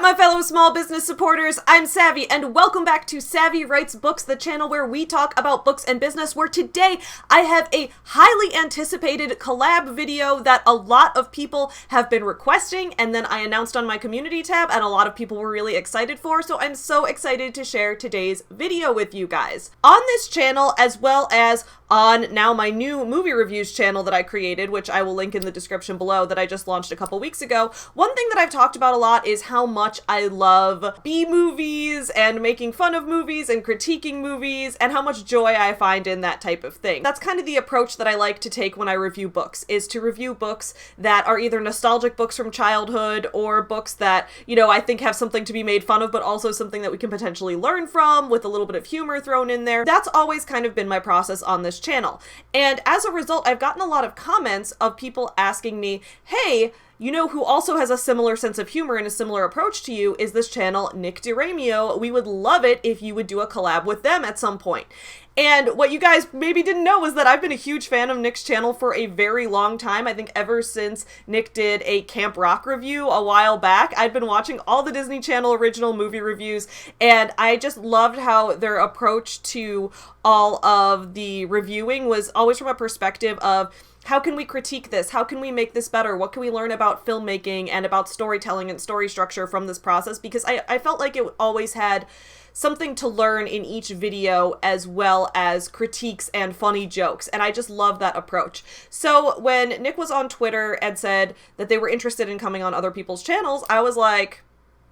my fellow small business supporters? I'm Savvy, and welcome back to Savvy Writes Books, the channel where we talk about books and business, where today I have a highly anticipated collab video that a lot of people have been requesting, and then I announced on my community tab, and a lot of people were really excited for, so I'm so excited to share today's video with you guys. On this channel, as well as on now my new movie reviews channel that I created, which I will link in the description below, that I just launched a couple weeks ago, one thing that I've talked about a lot is how much I love B-movies and making fun of movies and critiquing movies and how much joy I find in that type of thing. That's kind of the approach that I like to take when I review books, is to review books that are either nostalgic books from childhood or books that, you know, I think have something to be made fun of, but also something that we can potentially learn from with a little bit of humor thrown in there. That's always kind of been my process on this channel. And as a result, I've gotten a lot of comments of people asking me, hey, you know who also has a similar sense of humor and a similar approach to you is this channel, DiRamio. We would love it if you would do a collab with them at some point. And what you guys maybe didn't know was that I've been a huge fan of Nick's channel for a very long time. I think ever since Nick did a Camp Rock review a while back, I'd been watching all the Disney Channel original movie reviews, and I just loved how their approach to all of the reviewing was always from a perspective of, how can we critique this? How can we make this better? What can we learn about filmmaking and about storytelling and story structure from this process? Because I felt like it always had something to learn in each video, as well as critiques and funny jokes, and I just love that approach. So when Nick was on Twitter and said that they were interested in coming on other people's channels, I was like,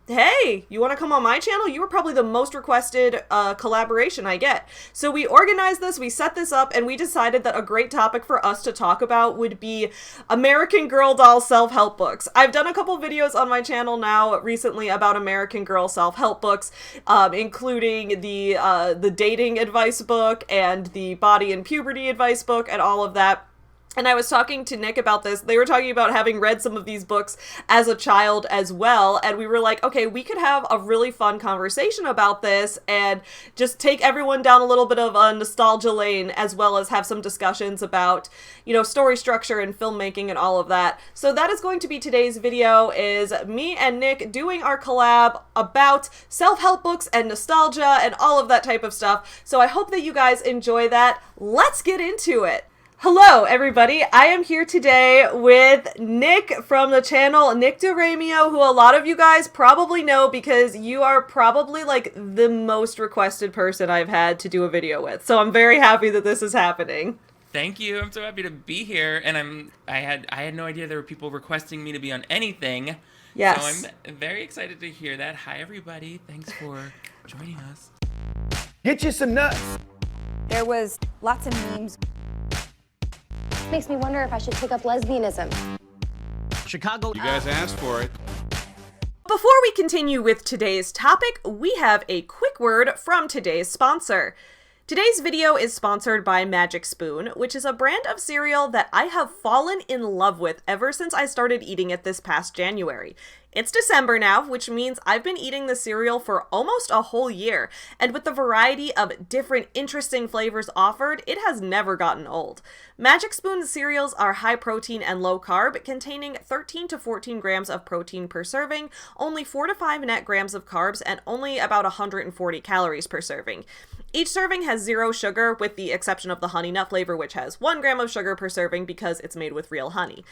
hey, you want to come on my channel? You were probably the most requested collaboration I get. So we organized this, we set this up, and we decided that a great topic for us to talk about would be American Girl doll self-help books. I've done a couple videos on my channel now recently about American Girl self-help books, including the dating advice book and the body and puberty advice book and all of that. And I was talking to Nick about this. They were talking about having read some of these books as a child as well. And we were like, okay, we could have a really fun conversation about this and just take everyone down a little bit of a nostalgia lane, as well as have some discussions about, you know, story structure and filmmaking and all of that. So that is going to be today's video, is me and Nick doing our collab about self-help books and nostalgia and all of that type of stuff. So I hope that you guys enjoy that. Let's get into it. Hello, everybody. I am here today with Nick from the channel DiRamio, who a lot of you guys probably know because you are probably like the most requested person I've had to do a video with. So I'm very happy that this is happening. Thank you. I'm so happy to be here, and I had no idea there were people requesting me to be on anything. Yes. So I'm very excited to hear that. Hi, everybody. Thanks for joining us. Get you some nuts. There was lots of memes. Makes me wonder if I should take up lesbianism. Chicago. You guys asked for it. Before we continue with today's topic, we have a quick word from today's sponsor. Today's video is sponsored by Magic Spoon, which is a brand of cereal that I have fallen in love with ever since I started eating it this past January. It's December now, which means I've been eating the cereal for almost a whole year, and with the variety of different interesting flavors offered, it has never gotten old. Magic Spoon cereals are high protein and low carb, containing 13 to 14 grams of protein per serving, only 4 to 5 net grams of carbs, and only about 140 calories per serving. Each serving has 0 sugar, with the exception of the honey nut flavor, which has 1 gram of sugar per serving because it's made with real honey.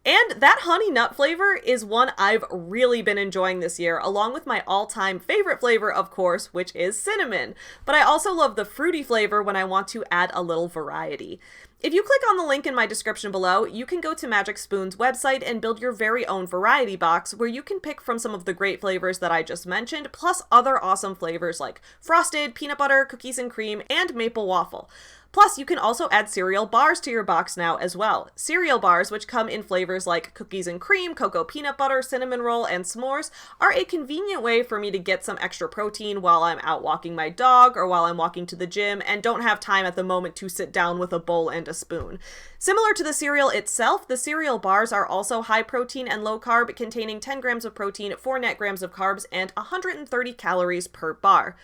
And that honey nut flavor is one I've really been enjoying this year, along with my all-time favorite flavor, of course, which is cinnamon. But I also love the fruity flavor when I want to add a little variety. If you click on the link in my description below, you can go to Magic Spoon's website and build your very own variety box where you can pick from some of the great flavors that I just mentioned, plus other awesome flavors like frosted, peanut butter, cookies and cream, and maple waffle. Plus, you can also add cereal bars to your box now as well. Cereal bars, which come in flavors like cookies and cream, cocoa peanut butter, cinnamon roll, and s'mores, are a convenient way for me to get some extra protein while I'm out walking my dog or while I'm walking to the gym and don't have time at the moment to sit down with a bowl and a spoon. Similar to the cereal itself, the cereal bars are also high protein and low carb, containing 10 grams of protein, 4 net grams of carbs, and 130 calories per bar.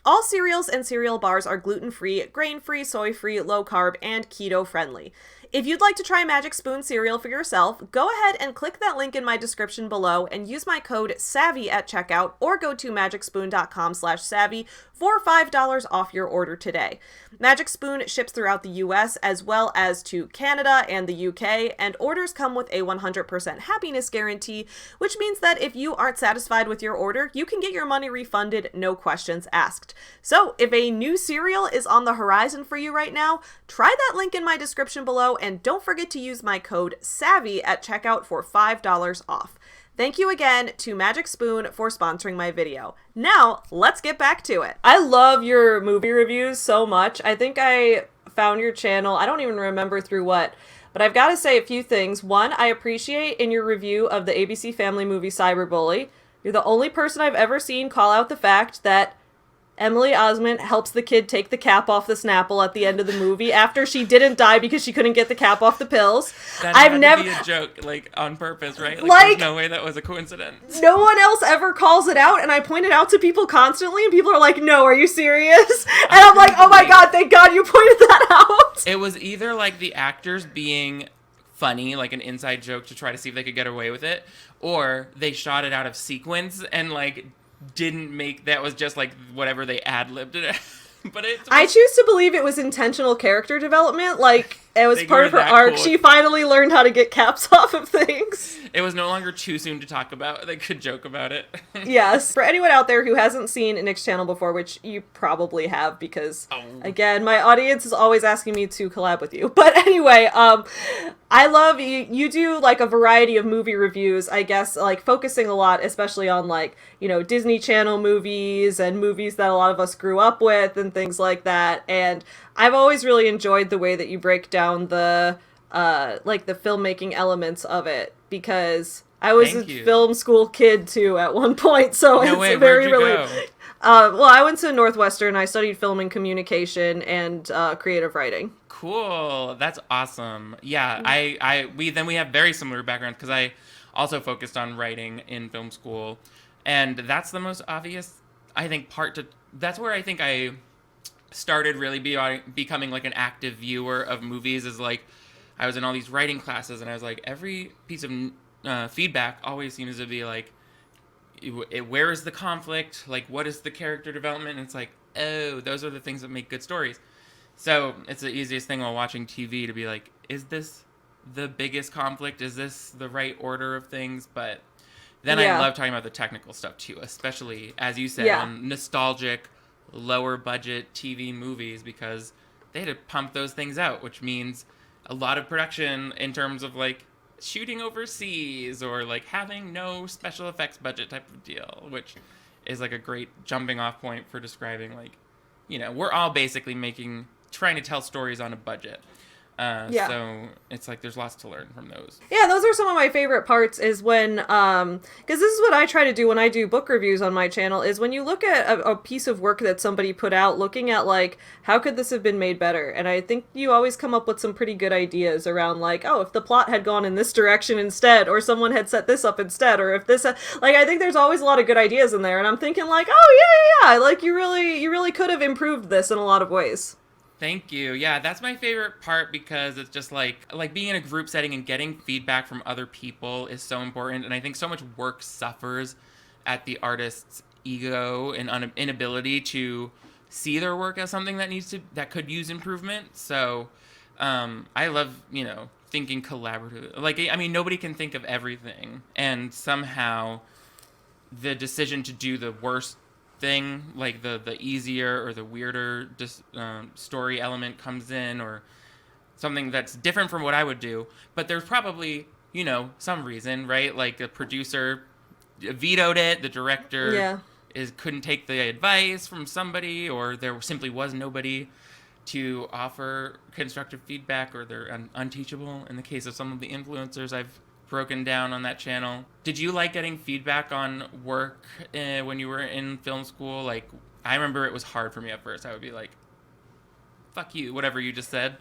All cereals and cereal bars are gluten-free, grain-free, soy-free, low-carb, and keto-friendly. If you'd like to try Magic Spoon cereal for yourself, go ahead and click that link in my description below and use my code SAVVY at checkout, or go to magicspoon.com/savvy for $5 off your order today. Magic Spoon ships throughout the US as well as to Canada and the UK, and orders come with a 100% happiness guarantee, which means that if you aren't satisfied with your order, you can get your money refunded, no questions asked. So if a new cereal is on the horizon for you right now, try that link in my description below, and don't forget to use my code SAVVY at checkout for $5 off. Thank you again to Magic Spoon for sponsoring my video. Now, let's get back to it. I love your movie reviews so much. I think I found your channel, I don't even remember through what, but I've got to say a few things. One, I appreciate in your review of the ABC Family movie Cyberbully, you're the only person I've ever seen call out the fact that Emily Osment helps the kid take the cap off the Snapple at the end of the movie after she didn't die because she couldn't get the cap off the pills. That had to be a joke, like, on purpose, right? Like, there's no way that was a coincidence. No one else ever calls it out, and I point it out to people constantly, and people are like, no, are you serious? And I'm like, oh my god, thank god you pointed that out. It was either, like, the actors being funny, like an inside joke to try to see if they could get away with it, or they shot it out of sequence and, like, didn't make, that was just like whatever they ad-libbed it. But I choose to believe it was intentional character development, like it was part of her arc. Cool. She finally learned how to get caps off of things. It was no longer too soon to talk about. They could joke about it. Yes. For anyone out there who hasn't seen Nick's channel before, which you probably have because, again, my audience is always asking me to collab with you. But anyway, I love you. You do like a variety of movie reviews, I guess, like focusing a lot, especially on like, you know, Disney Channel movies and movies that a lot of us grew up with and things like that. And I've always really enjoyed the way that you break down the like the filmmaking elements of it, because I was a film school kid too at one point, so it's very really. Well, I went to Northwestern. I studied film and communication and creative writing. Cool, that's awesome. Yeah, we have very similar backgrounds because I also focused on writing in film school, and that's the most obvious, I think, part to. That's where I think I started really becoming like an active viewer of movies. Is like I was in all these writing classes, and I was like, every piece of feedback always seems to be like, where is the conflict? Like, what is the character development? And it's like, oh, those are the things that make good stories. So it's the easiest thing while watching TV to be like, is this the biggest conflict? Is this the right order of things? But then I love talking about the technical stuff too, especially, as you said, on nostalgic, lower budget TV movies, because they had to pump those things out, which means a lot of production in terms of like shooting overseas or like having no special effects budget type of deal, which is like a great jumping off point for describing, like, you know, we're all basically trying to tell stories on a budget. So it's like there's lots to learn from those. Yeah, those are some of my favorite parts is when, because this is what I try to do when I do book reviews on my channel, is when you look at a piece of work that somebody put out, looking at like, how could this have been made better? And I think you always come up with some pretty good ideas around like, oh, if the plot had gone in this direction instead, or someone had set this up instead, or if this, like, I think there's always a lot of good ideas in there, and I'm thinking like, oh yeah, like you really could have improved this in a lot of ways. Thank you. Yeah, that's my favorite part, because it's just like being in a group setting and getting feedback from other people is so important. And I think so much work suffers at the artist's ego and inability to see their work as something that could use improvement. So I love, you know, thinking collaborative. Like, I mean, nobody can think of everything, and somehow the decision to do the worst thing, like the easier or the weirder story element comes in, or something that's different from what I would do, but there's probably, you know, some reason, right? Like the producer vetoed it, the director couldn't take the advice from somebody, or there simply was nobody to offer constructive feedback, or they're unteachable in the case of some of the influencers I've broken down on that channel. Did you like getting feedback on work when you were in film school? Like, I remember it was hard for me at first. I would be like, fuck you, whatever you just said.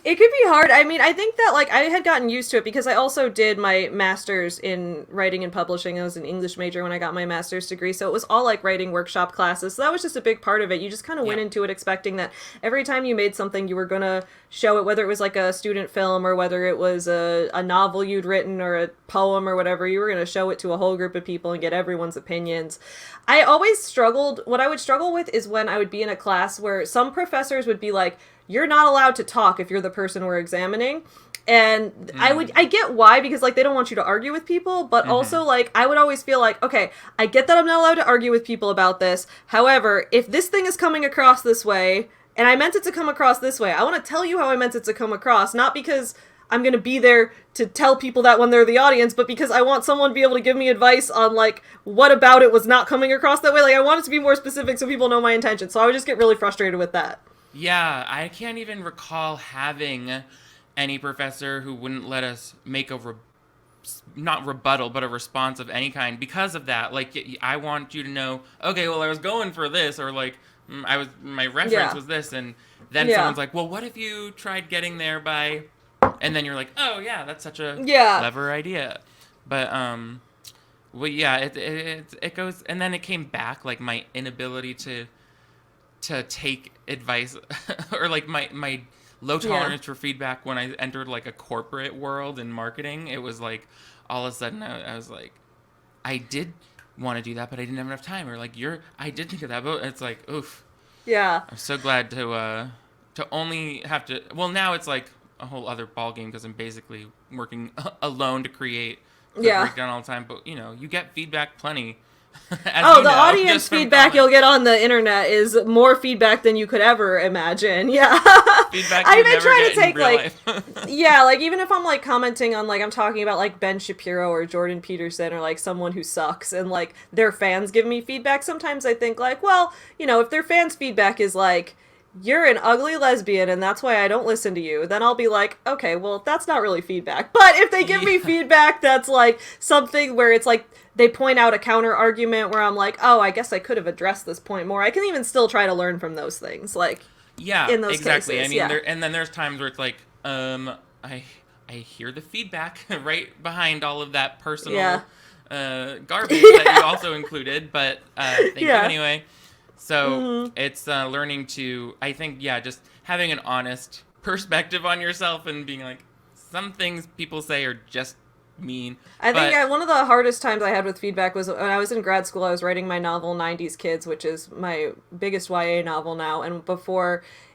It could be hard. I mean, I think that, like, I had gotten used to it because I also did my master's in writing and publishing. I was an English major when I got my master's degree, so it was all, like, writing workshop classes. So that was just a big part of it. You just kind of went into it expecting that every time you made something, you were going to show it, whether it was, like, a student film or whether it was a novel you'd written or a poem or whatever. You were going to show it to a whole group of people and get everyone's opinions. I always struggled. What I would struggle with is when I would be in a class where some professors would be like, you're not allowed to talk if you're the person we're examining. And I get why, because, like, they don't want you to argue with people, but also, like, I would always feel like, okay, I get that I'm not allowed to argue with people about this. However, if this thing is coming across this way, and I meant it to come across this way, I want to tell you how I meant it to come across, not because I'm going to be there to tell people that when they're the audience, but because I want someone to be able to give me advice on, like, what about it was not coming across that way. Like, I want it to be more specific so people know my intention. So I would just get really frustrated with that. Yeah, I can't even recall having any professor who wouldn't let us make a not rebuttal, but a response of any kind because of that. Like, I want you to know, okay, well, I was going for this, or like, my reference was this, and then someone's like, well, what if you tried getting there by, and then you're like, oh yeah, that's such a clever idea. But well, yeah, it goes, and then it came back, like, my inability to take advice or, like, my low tolerance for feedback when I entered, like, a corporate world in marketing. It was like, all of a sudden I was like, I did want to do that, but I didn't have enough time. Or like, I did think of that, but it's like, oof. Yeah. I'm so glad to only have to, well, now it's like a whole other ballgame because I'm basically working alone to create the breakdown all the time. But, you know, you get feedback plenty. The audience feedback you'll get on the internet is more feedback than you could ever imagine. Yeah. Feedback I've been trying to take, like, yeah, like, even if I'm, like, commenting on, like, I'm talking about, like, Ben Shapiro or Jordan Peterson or, like, someone who sucks and, like, their fans give me feedback, sometimes I think, like, well, you know, if their fans' feedback is, like, you're an ugly lesbian and that's why I don't listen to you, then I'll be like, okay, well, that's not really feedback. But if they give me feedback that's, like, something where it's, like, they point out a counter argument where I'm like, oh, I guess I could have addressed this point more, I can even still try to learn from those things, like, in those exactly. cases. I mean, and then there's times where it's like, I hear the feedback right behind all of that personal garbage that you also included, but thank you anyway. So it's learning to, I think, just having an honest perspective on yourself and being like, some things people say are just mean. I think one of the hardest times I had with feedback was when I was in grad school. I was writing my novel 90s Kids, which is my biggest YA novel now. And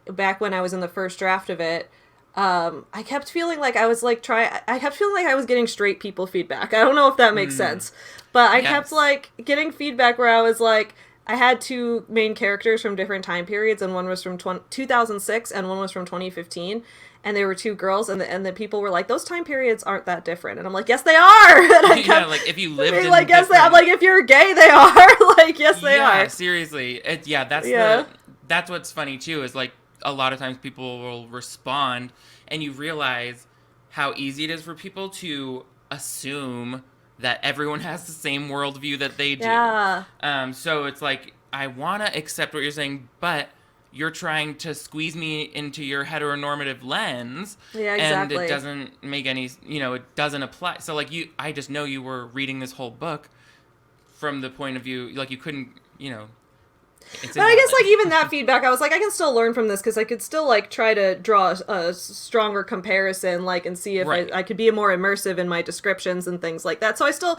back when I was in the first draft of it, I kept feeling like I was like I kept feeling like I was getting straight people feedback. I don't know if that makes sense, but I kept like getting feedback where I was like, I had two main characters from different time periods, and one was from 2006 and one was from 2015. And they were two girls, and the people were like, those time periods aren't that different. And I'm like, yes, they are. And I kept, like, if you lived in like, yes, I'm like, if you're gay, they are. Like, yes, they are. Yeah, seriously. That's what's funny, too, is, like, a lot of times people will respond, and you realize how easy it is for people to assume that everyone has the same worldview that they do. Yeah. So it's like, I want to accept what you're saying, but you're trying to squeeze me into your heteronormative lens. Yeah, exactly. And it doesn't make any, it doesn't apply. So, like, I just know you were reading this whole book from the point of view, like, you couldn't, But I guess, like, even that feedback, I was like, I can still learn from this, because I could still, like, try to draw a stronger comparison, like, and see if I could be more immersive in my descriptions and things like that. So I still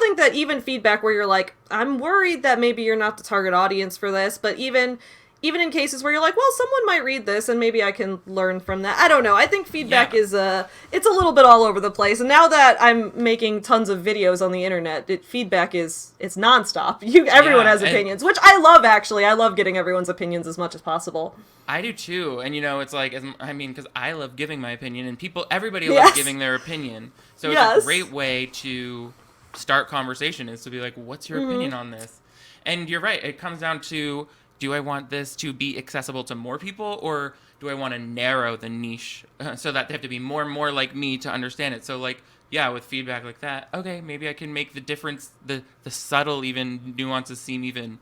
think that even feedback where you're like, I'm worried that maybe you're not the target audience for this, but even in cases where you're like, well, someone might read this and maybe I can learn from that. I don't know. I think feedback is it's a little bit all over the place. And now that I'm making tons of videos on the internet, feedback it's nonstop. Everyone has opinions, which I love, actually. I love getting everyone's opinions as much as possible. I do too. And it's like, because I love giving my opinion, and everybody loves giving their opinion. So it's a great way to start conversation, is to be like, what's your opinion on this? And you're right. It comes down to, do I want this to be accessible to more people, or do I want to narrow the niche so that they have to be more and more like me to understand it? So, like, with feedback like that, okay, maybe I can make the difference, the subtle even nuances seem even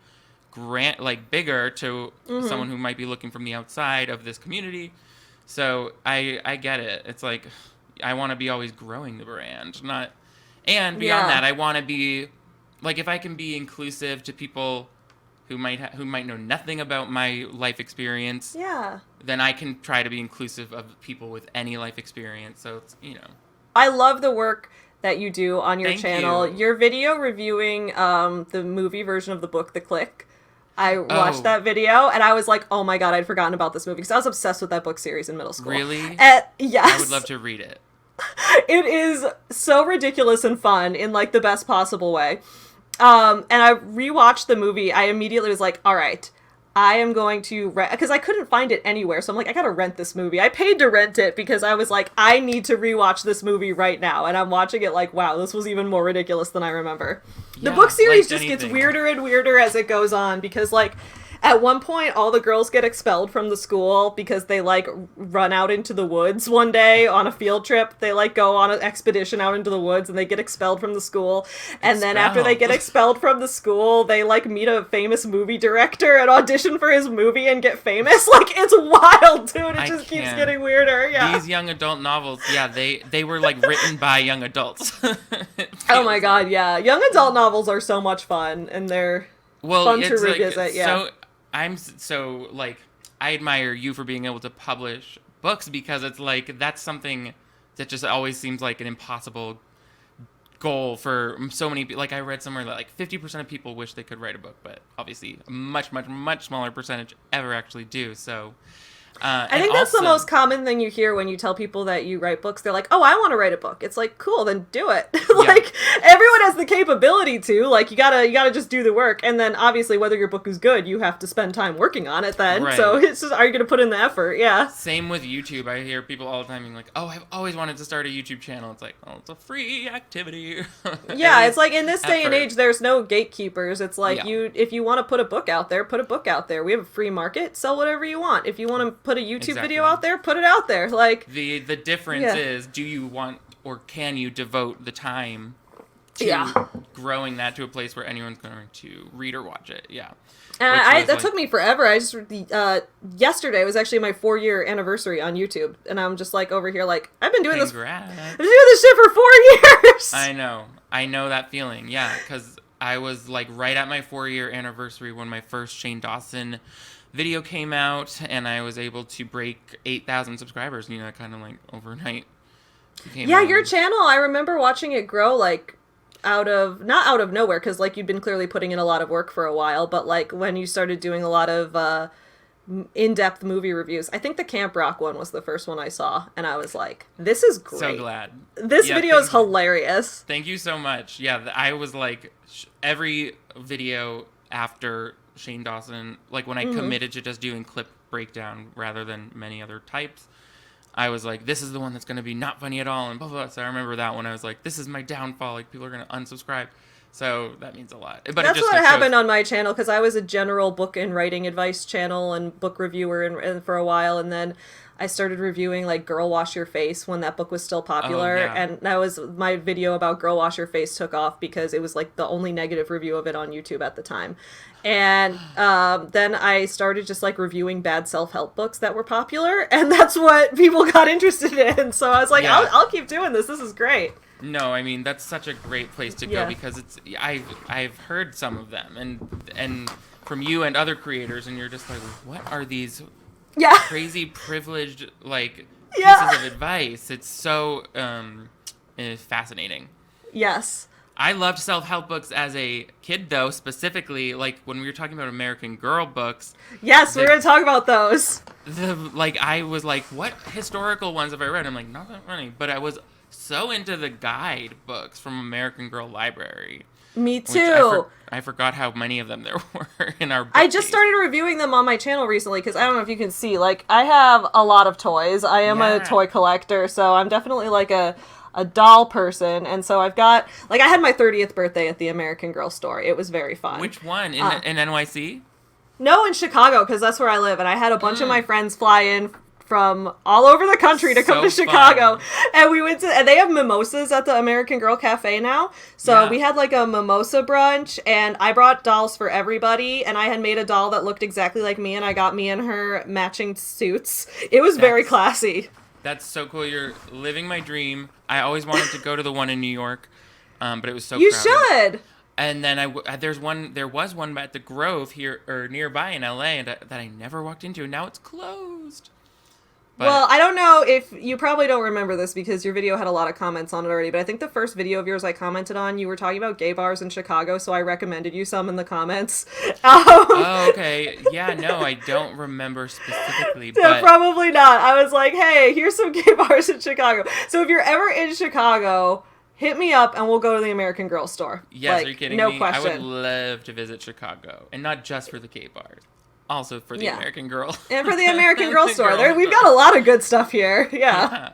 bigger to someone who might be looking from the outside of this community. So I get it. It's like I want to be always growing the brand, not. And beyond that, I want to be like, if I can be inclusive to people who might know nothing about my life experience. Yeah. Then I can try to be inclusive of people with any life experience. So it's, I love the work that you do on your Thank channel. you. Your video reviewing the movie version of the book, The Click. I watched that video and I was like, oh my god, I'd forgotten about this movie because I was obsessed with that book series in middle school. Really? Yes. I would love to read it. It is so ridiculous and fun in like the best possible way. And I rewatched the movie. I immediately was like, all right, I am going to rent, because I couldn't find it anywhere. So I'm like, I gotta rent this movie. I paid to rent it because I was like, I need to rewatch this movie right now. And I'm watching it like, wow, this was even more ridiculous than I remember. The book series just gets weirder and weirder as it goes on because like, at one point, all the girls get expelled from the school because they, like, run out into the woods one day on a field trip. They, like, go on an expedition out into the woods and they get expelled from the school. And then after they get expelled from the school, they, like, meet a famous movie director and audition for his movie and get famous. Like, it's wild, dude. It just keeps getting weirder. Yeah. These young adult novels, they were, like, written by young adults. Oh, my God, yeah. Young adult novels are so much fun, and they're fun to revisit, yeah. So, like, I admire you for being able to publish books because it's like, that's something that just always seems like an impossible goal for so many people. Like, I read somewhere that like 50% of people wish they could write a book, but obviously a much, much, much smaller percentage ever actually do. So, I think that's the most common thing you hear when you tell people that you write books. They're like, oh, I want to write a book. It's like, cool, then do it. Like, everyone has the capability to. Like, you gotta just do the work. And then, obviously, whether your book is good, you have to spend time working on it then. Right. So, it's just, are you going to put in the effort? Yeah. Same with YouTube. I hear people all the time being like, oh, I've always wanted to start a YouTube channel. It's like, oh, it's a free activity. Yeah, it's like, in this day and age, there's no gatekeepers. It's like, if you want to put a book out there, put a book out there. We have a free market. Sell whatever you want. If you want to put a YouTube video out there, put it out there. Like, the difference is, do you want or can you devote the time to growing that to a place where anyone's going to read or watch it? Yeah. And that took me forever. I just yesterday was actually my 4-year anniversary on YouTube, and I'm just like over here like, I've been doing this shit for 4 years. I know that feeling. Yeah, because I was like right at my 4-year anniversary when my first Shane Dawson video came out, and I was able to break 8,000 subscribers, kind of like overnight. Your channel, I remember watching it grow, like, not out of nowhere, because, like, you'd been clearly putting in a lot of work for a while, but, like, when you started doing a lot of in-depth movie reviews, I think the Camp Rock one was the first one I saw, and I was like, this is great. So glad. This video is hilarious. Thank you so much. Yeah, I was like, every video after Shane Dawson, like when I committed to just doing clip breakdown rather than many other types, I was like, this is the one that's going to be not funny at all, and blah, blah, blah. So I remember that one. I was like, this is my downfall. Like, people are going to unsubscribe. So that means a lot. But that's what happened on my channel, because I was a general book and writing advice channel and book reviewer and for a while, and then I started reviewing, like, Girl Wash Your Face when that book was still popular, and that was my video about Girl Wash Your Face took off because it was, like, the only negative review of it on YouTube at the time. And then I started just, like, reviewing bad self-help books that were popular, and that's what people got interested in. So I was like, I'll keep doing this. This is great. No, I mean, that's such a great place to go because it's I've heard some of them and from you and other creators, and you're just like, what are these crazy privileged pieces of advice? It's so fascinating. Yes. I loved self-help books as a kid, though, specifically, like, when we were talking about American Girl books. Yes, we're going to talk about those. I was like, what historical ones have I read? I'm like, not that many. But I was so into the guide books from American Girl Library. Me too. I forgot how many of them there were in our book. I just started reviewing them on my channel recently, because I don't know if you can see, like, I have a lot of toys. I am a toy collector, so I'm definitely, like, a doll person, and so I've got, like, I had my 30th birthday at the American Girl store. It was very fun. Which one? In NYC? No, in Chicago, because that's where I live, and I had a bunch of my friends fly in from all over the country to come to So Chicago. fun. And we went to, and they have mimosas at the American Girl Cafe now. So Yeah. we had like a mimosa brunch, and I brought dolls for everybody, and I had made a doll that looked exactly like me, and I got me and her matching suits. It was very classy. That's so cool. You're living my dream. I always wanted to go to the one in New York, but it was so You crowded. should. And then there was one at the Grove here or nearby in LA, and that I never walked into, and now it's closed. But, Well, I don't know if you probably don't remember this because your video had a lot of comments on it already, but I think the first video of yours I commented on, you were talking about gay bars in Chicago, so I recommended you some in the comments. oh, okay. Yeah, no, I don't remember specifically, So but probably not. I was like, hey, here's some gay bars in Chicago. So if you're ever in Chicago, hit me up and we'll go to the American Girl store. yes, like, are you kidding no me? question. I would love to visit Chicago, and not just for the gay bars, also for the American Girl. And for the American Girl store. Girl We've store. got a lot of good stuff here. Yeah.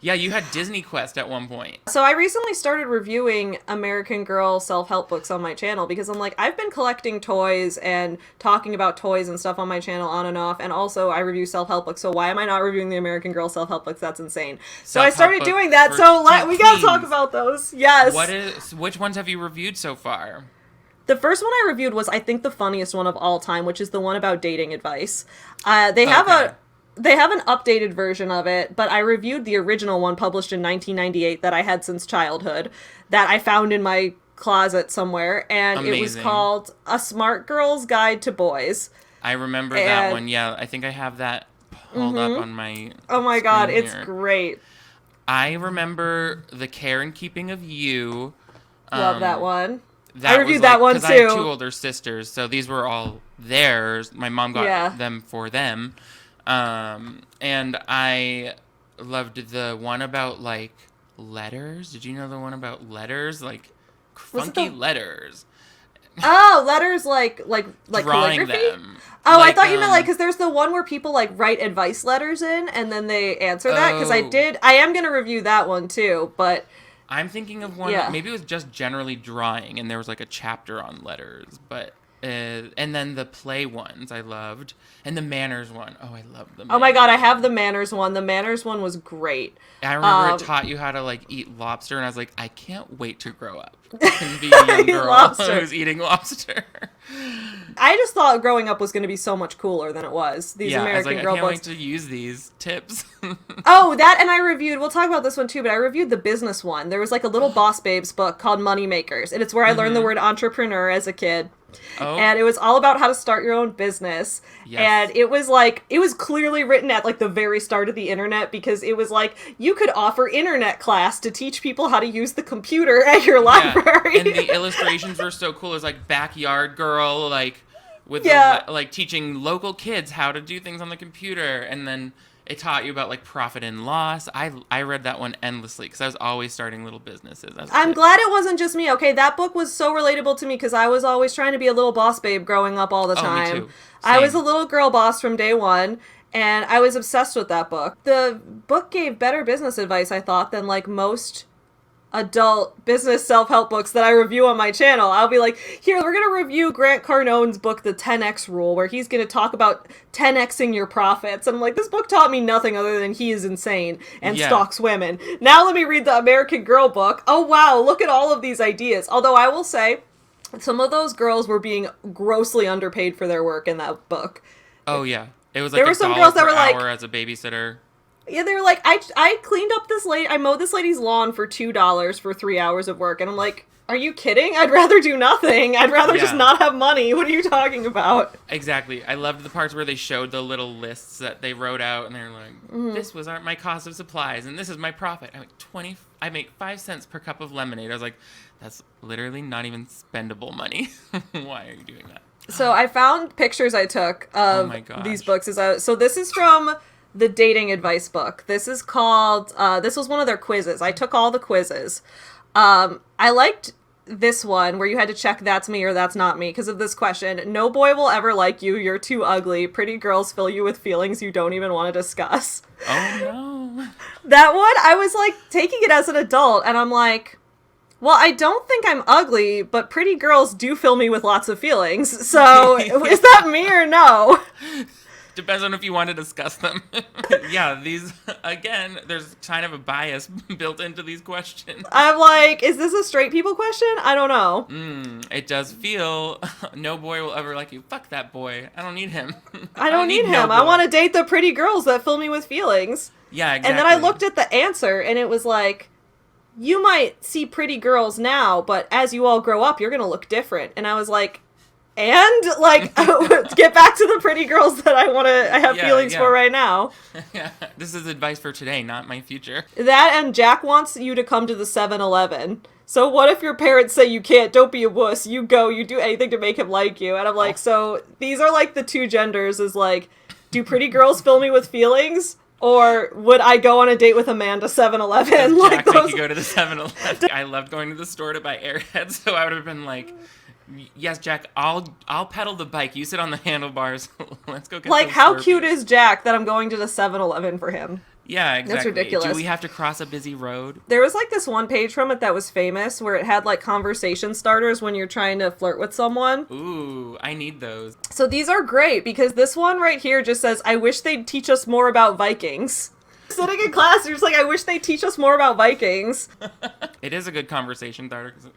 Yeah, you had Disney Quest at one point. So I recently started reviewing American Girl self-help books on my channel because I'm like, I've been collecting toys and talking about toys and stuff on my channel on and off, and also I review self-help books, so why am I not reviewing the American Girl self-help books? That's insane. So I Self-help started book doing that, for so we gotta teens. talk about those. Yes. Which ones have you reviewed so far? The first one I reviewed was, I think, the funniest one of all time, which is the one about dating advice. They have an updated version of it, but I reviewed the original one published in 1998 that I had since childhood, that I found in my closet somewhere, and it was Amazing. called A Smart Girl's Guide to Boys. I remember that And- one. Yeah, I think I have that pulled up on my Oh my god, screen it's here. great. I remember The Care and Keeping of You. Love that one. That I reviewed was, that one, 'cause I have too. 2 older sisters, so these were all theirs. My mom got them for them. And I loved the one about, like, letters. Did you know the one about letters? Like, Was it funky the- letters. Oh, letters like Drawing calligraphy? them. Oh, Like, I thought you meant because there's the one where people like write advice letters in and then they answer that, because Oh. I am going to review that one too, but I'm thinking of one. Yeah. Maybe it was just generally drawing, and there was like a chapter on letters. But and then the play ones I loved, and the manners one. Oh, I love them. oh my god, I have the manners one. The manners one was great. I remember it taught you how to like eat lobster, and I was like, I can't wait to grow up and be a young Eat girl lobster. who's eating lobster. I just thought growing up was going to be so much cooler than it was. These Yeah, I was American like, I Girl can't books. wait to use these tips. Oh, that, and I reviewed, we'll talk about this one too, but I reviewed the business one. There was like a little Boss Babes book called Money Makers, and it's where I learned the word entrepreneur as a kid. Oh. And it was all about how to start your own business. Yes. And it was clearly written at like the very start of the internet, because it was like, you could offer internet class to teach people how to use the computer at your library. And the illustrations were so cool. It was like backyard girl, like with Yeah. like teaching local kids how to do things on the computer, and then it taught you about like profit and loss. I read that one endlessly because I was always starting little businesses. as a I'm kid. glad it wasn't just me. Okay, that book was so relatable to me because I was always trying to be a little boss babe growing up all the Oh, me time. too. I was a Same. little girl boss from day one, and I was obsessed with that book. The book gave better business advice, I thought, than like most adult business self-help books that I review on my channel. I'll be like, here, we're going to review Grant Cardone's book, The 10X Rule, where he's going to talk about 10Xing your profits. And I'm like, this book taught me nothing other than he is insane and Yeah. stalks women. Now let me read the American Girl book. Oh, wow, look at all of these ideas. Although I will say, some of those girls were being grossly underpaid for their work in that book. Oh yeah, it was like There were a some dollar girls that per were like- hour as a babysitter. Yeah, they were like, I cleaned up this lady, I mowed this lady's lawn for $2 for 3 hours of work. And I'm like, are you kidding? I'd rather do nothing. I'd rather just Yeah. not have money. What are you talking about? Exactly. I loved the parts where they showed the little lists that they wrote out, and they're like, "This was my cost of supplies, and this is my profit. I make 5 cents per cup of lemonade." I was like, "That's literally not even spendable money. Why are you doing that?" So I found pictures I took of my gosh. these books. So this is from the dating advice book. This is called, this was one of their quizzes. I took all the quizzes. I liked this one where you had to check that's me or that's not me because of this question. No boy will ever like you. You're too ugly. Pretty girls fill you with feelings you don't even want to discuss. Oh no. That one, I was like taking it as an adult and I'm like, well, I don't think I'm ugly, but pretty girls do fill me with lots of feelings. So is that me or no? Depends on if you want to discuss them. Yeah, these, again, there's kind of a bias built into these questions. I'm like, is this a straight people question? I don't know. It does feel, no boy will ever like you. Fuck that boy. I don't need him. I don't need him. No I boy. want to date the pretty girls that fill me with feelings. Yeah, exactly. And then I looked at the answer, and it was like, you might see pretty girls now, but as you all grow up, you're going to look different. And I was like, and like, get back to the pretty girls that I have feelings for right now. Yeah, this is advice for today, not my future. That, and Jack wants you to come to the 7-Eleven. So what if your parents say you can't? Don't be a wuss. You go. You do anything to make him like you. And I'm like, so these are like the two genders. Is like, do pretty girls fill me with feelings? Or would I go on a date with a man to 7-Eleven? Like Jack make you go to the 7-Eleven. I loved going to the store to buy Airheads, so I would have been like, yes, Jack, I'll pedal the bike. You sit on the handlebars. Let's go get like, those how Slurpees. cute is Jack that I'm going to the 7-Eleven for him? Yeah, exactly. That's ridiculous. Do we have to cross a busy road? There was like this one page from it that was famous where it had like conversation starters when you're trying to flirt with someone. Ooh, I need those. So these are great because this one right here just says, I wish they'd teach us more about Vikings. Sitting in class, you're just like, I wish they'd teach us more about Vikings. It is a good conversation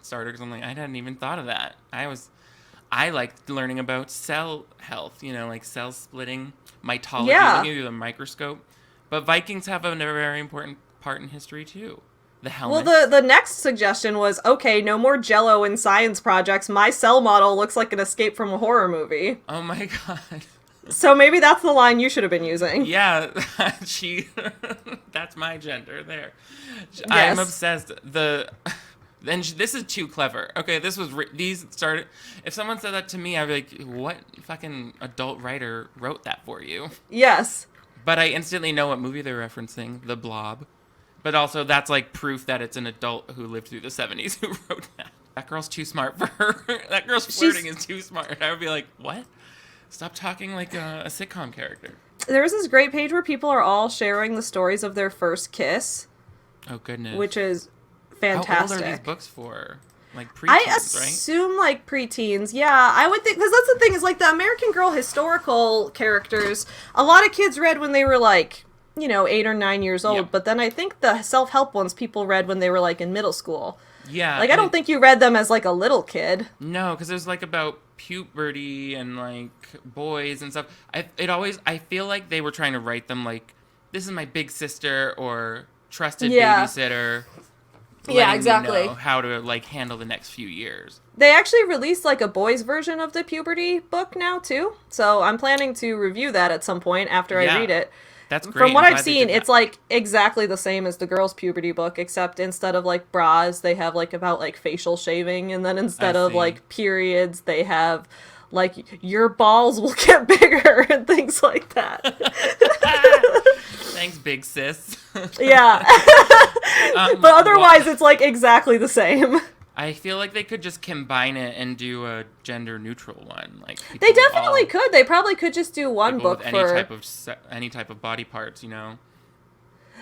starter because I'm like, I hadn't even thought of that. I liked learning about cell health, like cell splitting, mitology, looking through the microscope. But Vikings have a very important part in history, too. The helmet. Well, the next suggestion was, okay, no more Jell-O in science projects. My cell model looks like an escape from a horror movie. Oh my god. So maybe that's the line you should have been using. Yeah, that's my gender there. Yes. I'm obsessed. This is too clever. Okay, this was, these started, if someone said that to me, I'd be like, what fucking adult writer wrote that for you? Yes. But I instantly know what movie they're referencing, The Blob. But also, that's like proof that it's an adult who lived through the 70s who wrote that. That girl's too smart for her. That girl's flirting is too smart. I would be like, what? Stop talking like a sitcom character. There was this great page where people are all sharing the stories of their first kiss. Oh, goodness. Which is fantastic. How old are these books for? Like preteens, I assume like preteens. Yeah, I would think, because that's the thing is like the American Girl historical characters, a lot of kids read when they were like, 8 or 9 years old. Yep. But then I think the self-help ones people read when they were like in middle school. Yeah. Like I don't think you read them as like a little kid. No, because it was like about puberty and like boys and stuff. I feel like they were trying to write them like, this is my big sister or trusted babysitter. Yeah, exactly. You know how to like handle the next few years. They actually released like a boys version of the puberty book now too. So I'm planning to review that at some point after I read it. That's great. From what I've seen, it's like exactly the same as the girls' puberty book, except instead of like bras, they have like about like facial shaving, and then instead of like periods, they have like your balls will get bigger and things like that. Thanks, big sis. Yeah. But otherwise, it's like exactly the same. I feel like they could just combine it and do a gender-neutral one. Like they definitely could. They probably could just do one book with for any type of body parts,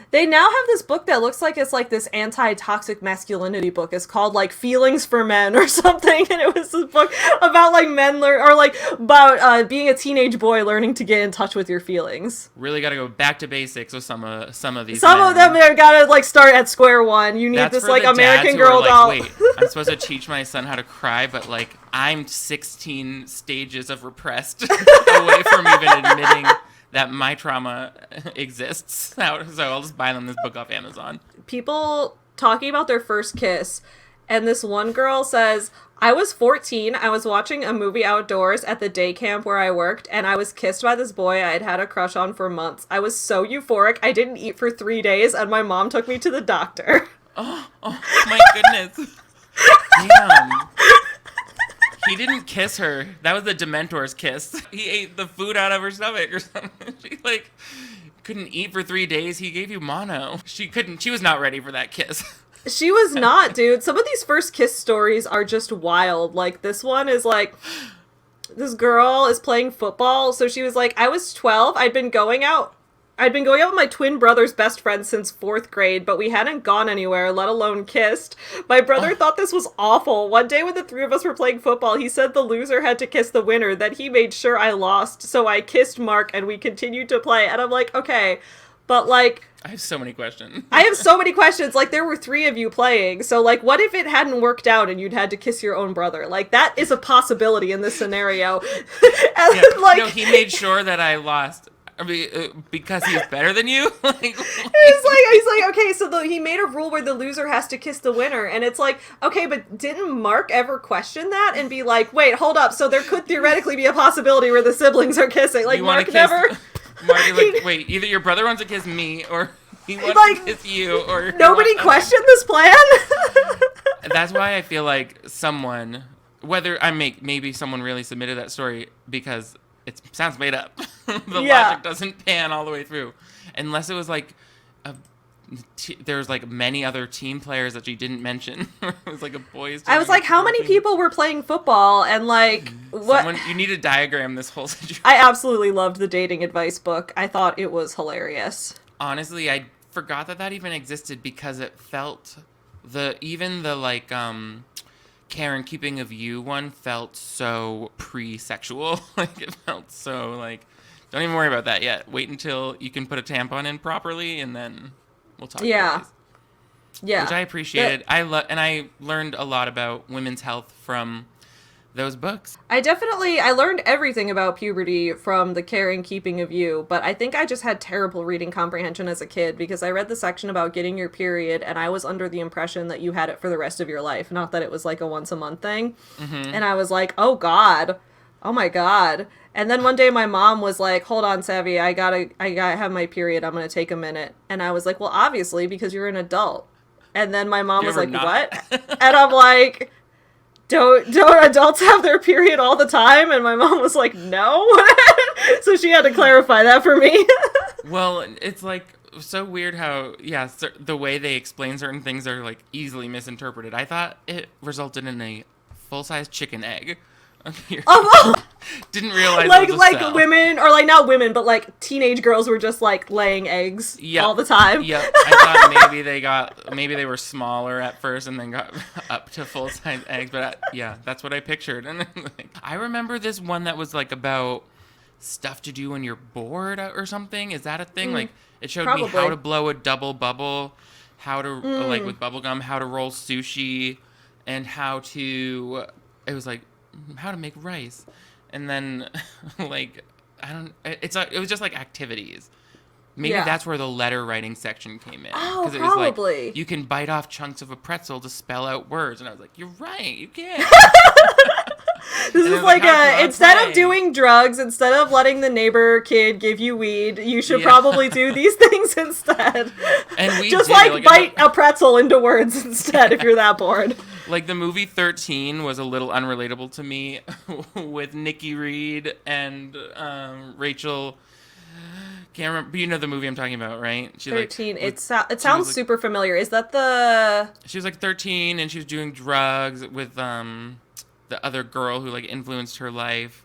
They now have this book that looks like it's like this anti-toxic masculinity book. It's called like Feelings for Men or something, and it was this book about like men about being a teenage boy learning to get in touch with your feelings. Really got to go back to basics with some of these. Some of them have got to like start at square one. You need this like American Girl doll. Wait, I'm supposed to teach my son how to cry, but like I'm 16 stages of repressed away from even admitting that my trauma exists. So I'll just buy them this book off Amazon. People talking about their first kiss, and this one girl says, I was 14, I was watching a movie outdoors at the day camp where I worked, and I was kissed by this boy I had had a crush on for months. I was so euphoric, I didn't eat for 3 days, and my mom took me to the doctor. Oh my goodness. Damn. He didn't kiss her. That was the Dementor's kiss. He ate the food out of her stomach or something. She couldn't eat for 3 days. He gave you mono. She was not ready for that kiss. She was not, dude. Some of these first kiss stories are just wild. Like this one is like, this girl is playing football. So she was like, I was 12. I'd been going out I'd been going out with my twin brother's best friend since 4th grade, but we hadn't gone anywhere, let alone kissed. My brother thought this was awful. One day when the three of us were playing football, he said the loser had to kiss the winner, that he made sure I lost, so I kissed Mark and we continued to play. And I'm like, okay, but like... I have so many questions. I have so many questions. Like, there were 3 of you playing, so like, what if it hadn't worked out and you'd had to kiss your own brother? Like, that is a possibility in this scenario. And Yeah. like... No, he made sure that I lost. I mean, because he's better than you? He's like, okay, so he made a rule where the loser has to kiss the winner, and it's like, okay, but didn't Mark ever question that and be like, wait, hold up, so there could theoretically be a possibility where the siblings are kissing? Like, Mark never... Mark is like, wait, either your brother wants to kiss me, or he wants to kiss you, or... Nobody questioned this plan? That's why I feel like someone, whether maybe someone really submitted that story because... It sounds made up. The logic doesn't pan all the way through. Unless it was like, there's like many other team players that you didn't mention. It was like a boys' team. I was like, how many people were playing football? And like, what? You need to diagram this whole situation. I absolutely loved the dating advice book. I thought it was hilarious. Honestly, I forgot that even existed because it felt, even the like, Karen Keeping of You one felt so pre-sexual. Like, it felt so like, don't even worry about that yet. Wait until you can put a tampon in properly, and then we'll talk. Yeah. Yeah. Which I appreciated. And I learned a lot about women's health from those books. I learned everything about puberty from the Care and Keeping of You, but I think I just had terrible reading comprehension as a kid because I read the section about getting your period and I was under the impression that you had it for the rest of your life, not that it was like a once a month thing. Mm-hmm. And I was like, oh my God. And then one day my mom was like, hold on, Savvy, I gotta have my period. I'm gonna take a minute. And I was like, well, obviously, because you're an adult. And then my mom was like, what? And I'm like... Don't adults have their period all the time? And my mom was like, no. So she had to clarify that for me. Well, it's like so weird how, the way they explain certain things are like easily misinterpreted. I thought it resulted in a full-size chicken egg. Didn't realize like it was a like cell. Women, or like not women, but like teenage girls were just like laying eggs all the time. Yep. I thought maybe they were smaller at first and then got up to full size eggs. But that's what I pictured. And I remember this one that was like about stuff to do when you're bored or something. Is that a thing? Like it showed me how to blow a double bubble, how to like with bubble gum, how to roll sushi, and how to. It was like. How to make rice, and then like it was just like activities. Maybe that's where the letter writing section came in. Oh, it probably. Was like, you can bite off chunks of a pretzel to spell out words, and I was like, you're right, you can. This is like instead of doing drugs, instead of letting the neighbor kid give you weed, you should probably do these things instead. And we just bite a pretzel into words instead if you're that bored. Like the movie 13 was a little unrelatable to me with Nikki Reed and Rachel. Can't remember, but you know the movie I'm talking about, right? 13. It sounds super familiar. Is that the? She was like 13 and she was doing drugs with the other girl who like influenced her life.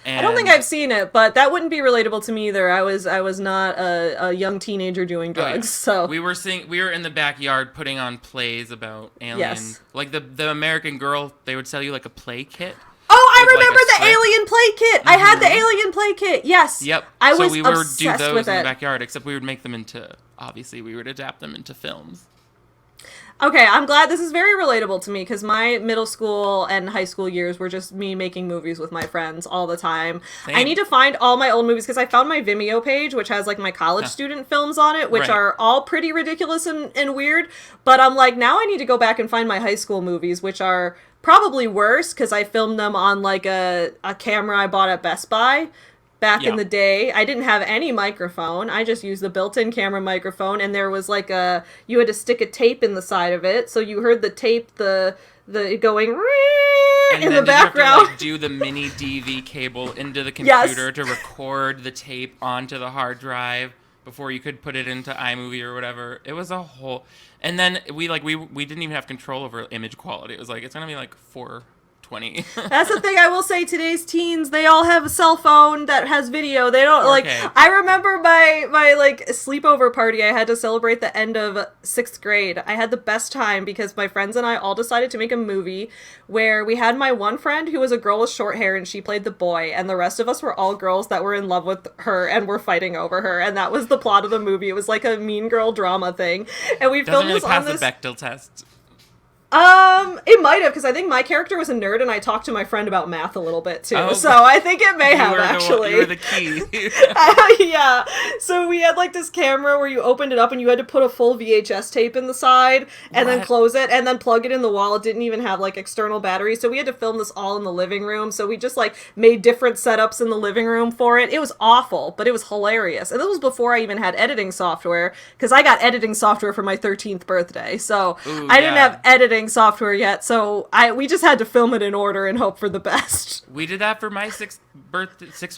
And I don't think I've seen it, but that wouldn't be relatable to me either. I was not a young teenager doing drugs, so we were in the backyard putting on plays about aliens. Like the American Girl, they would sell you like a play kit. Oh, I remember the alien play kit. Mm-hmm. I had the alien play kit. Yes. Yep. So we would do those in the backyard, except we would make them into. Obviously, we would adapt them into films. Okay, I'm glad this is very relatable to me because my middle school and high school years were just me making movies with my friends all the time. Same. I need to find all my old movies because I found my Vimeo page, which has like my college student films on it, which are all pretty ridiculous and weird. But I'm like, now I need to go back and find my high school movies, which are probably worse because I filmed them on like a camera I bought at Best Buy. Back in the day, I didn't have any microphone. I just used the built-in camera microphone, and there was like you had to stick a tape in the side of it, so you heard the tape, the going in the background. You have to, like, do the mini DV cable into the computer to record the tape onto the hard drive before you could put it into iMovie or whatever. It was a whole, and then we didn't even have control over image quality. It was like it's gonna be like 420 20. That's the thing I will say. Today's teens, they all have a cell phone that has video. They don't Okay. like. I remember my like sleepover party. I had to celebrate the end of 6th grade. I had the best time because my friends and I all decided to make a movie where we had my one friend who was a girl with short hair and she played the boy, and the rest of us were all girls that were in love with her and were fighting over her, and that was the plot of the movie. It was like a mean girl drama thing, and we Doesn't filmed really this pass on this. the Bechdel test. It might have, because I think my character was a nerd and I talked to my friend about math a little bit too. Oh, so I think it may have, You actually. were the key. Yeah. So we had like this camera where you opened it up and you had to put a full VHS tape in the side and then What? close it and then plug it in the wall. It didn't even have like external batteries. So we had to film this all in the living room. So we just like made different setups in the living room for it. It was awful, but it was hilarious. And this was before I even had editing software, because I got editing software for my 13th birthday. So Ooh, I didn't yeah. have editing software yet. So we just had to film it in order and hope for the best. We did that for my sixth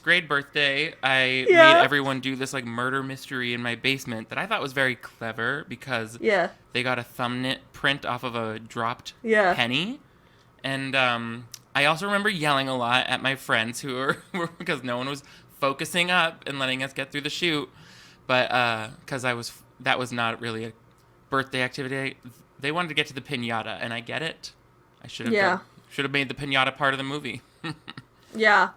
grade birthday. I Yeah. made everyone do this like murder mystery in my basement that I thought was very clever because Yeah. they got a thumbnail print off of a dropped Yeah. penny. And I also remember yelling a lot at my friends who were because no one was focusing up and letting us get through the shoot. But because that was not really a birthday activity. They wanted to get to the piñata, and I get it. I should have made the piñata part of the movie. Yeah.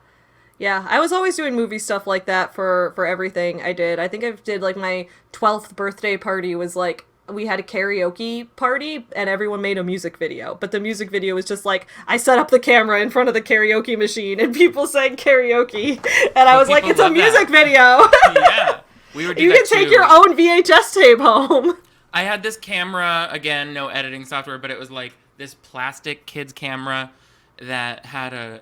Yeah, I was always doing movie stuff like that for everything I did. I think I did, like, my 12th birthday party was, like, we had a karaoke party, and everyone made a music video. But the music video was just, like, I set up the camera in front of the karaoke machine, and people sang karaoke. And I was like, people it's a love music that. video! Yeah. We would do You that can take too. your own VHS tape home! I had this camera, again, no editing software, but it was like this plastic kid's camera that had a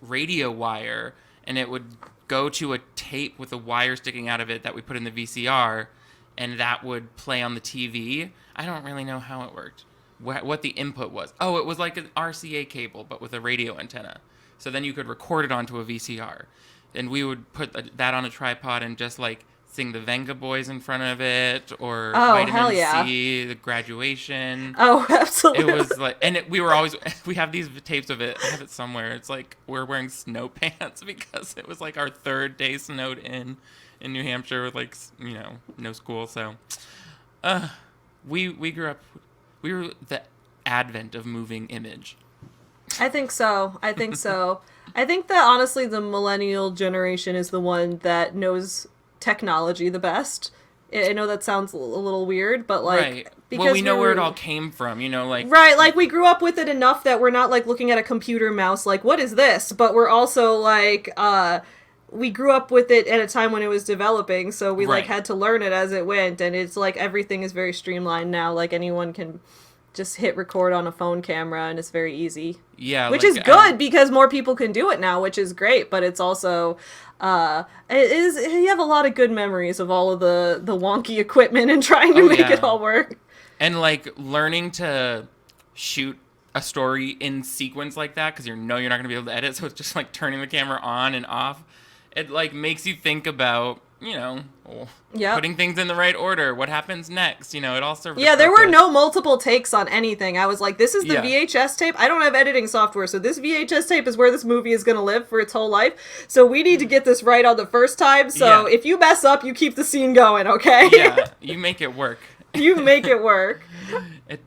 radio wire, and it would go to a tape with a wire sticking out of it that we put in the VCR, and that would play on the TV. I don't really know how it worked, what the input was. Oh, it was like an RCA cable, but with a radio antenna. So then you could record it onto a VCR. And we would put that on a tripod and just like sing the Venga Boys in front of it, or hell Vitamin yeah. C, the Graduation. Oh, absolutely. It was like, and we have these tapes of it. I have it somewhere. It's like we're wearing snow pants because it was like our 3rd day snowed in New Hampshire with like, no school. So, we grew up, we were the advent of moving image. I think so. I think that honestly the millennial generation is the one that knows technology the best. I know that sounds a little weird, but like, right. because Well, we know where it all came from, like. Right, like we grew up with it enough that we're not like looking at a computer mouse like, what is this? But we're also like, we grew up with it at a time when it was developing, so we like Right. had to learn it as it went, and it's like everything is very streamlined now. Like anyone can just hit record on a phone camera and it's very easy. Yeah. Which like, is good because more people can do it now, which is great, but it's also you have a lot of good memories of all of the wonky equipment and trying to make it all work. And like learning to shoot a story in sequence like that, because you're not going to be able to edit, so it's just like turning the camera on and off. It like makes you think about, putting things in the right order. What happens next? It all serves a There were purpose. no multiple takes on anything. I was like, this is the Yeah. VHS tape. I don't have editing software, so this VHS tape is where this movie is going to live for its whole life. So we need to get this right on the first time. So Yeah. if you mess up, you keep the scene going, okay? Yeah, you make it work. You make it work. It